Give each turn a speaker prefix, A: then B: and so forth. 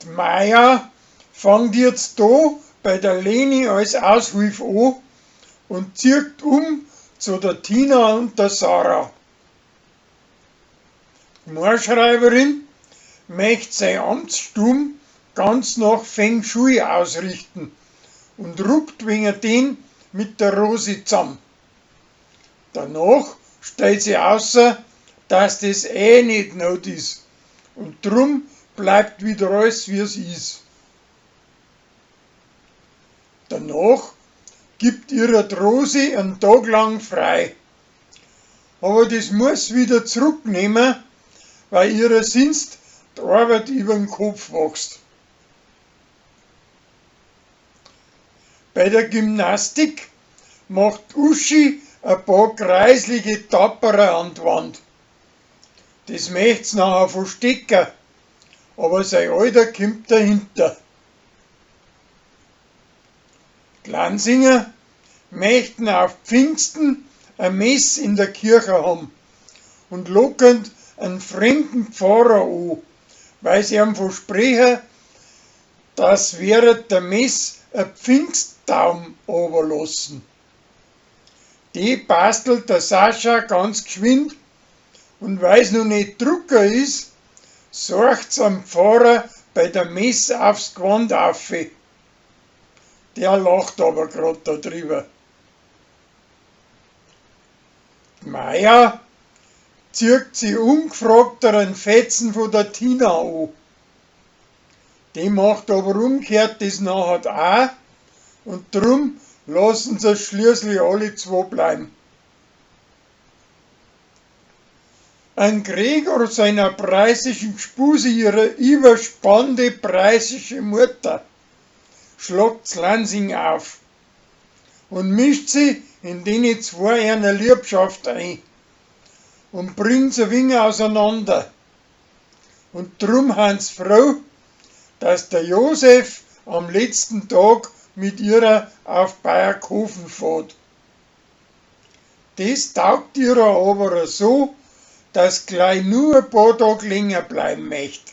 A: Maja fängt jetzt da bei der Leni als Aushilfe an und zieht um zu der Tina und der Sarah. Die Moorschreiberin möchte sein Amtsstumm ganz nach Feng Shui ausrichten und ruckt wegen den mit der Rosi zusammen. Danach stellt sie außer, dass das nicht not ist und drum bleibt wieder alles wie es ist. Danach gibt ihre Rosi einen Tag lang frei. Aber das muss wieder zurücknehmen, weil ihrer sonst die Arbeit über den Kopf wächst. Bei der Gymnastik macht Uschi ein paar kreislige Tapperer an die Wand. Das möcht's nachher verstecken, aber sein Alter kommt dahinter. Die Lansinger möchten auf Pfingsten ein Mess in der Kirche haben und locken einen fremden Pfarrer an, weil sie ihm versprechen, dass während der Mess ein Pfingstbaum runterlassen. Die bastelt der Sascha ganz geschwind und weil es noch nicht Drucker ist, sorgt's am Pfarrer bei der Mess aufs Gewand auf. Der lacht aber grad darüber. Die Maja zieht sie ungefragt einen Fetzen von der Tina an. Die macht aber umgekehrt das nachher auch und drum lassen sie schließlich alle zwei bleiben. Ein Gregor seiner preisischen Spuse, ihre überspannende preisische Mutter, schlagt Lansing auf und mischt sie in denen zwei einer Liebschaft ein und bringt sie ein wenig auseinander. Und drum haben sie froh, dass der Josef am letzten Tag mit ihrer auf Bayerkofen fährt. Das taugt ihrer aber so, dass gleich nur ein paar Tage länger bleiben möchte.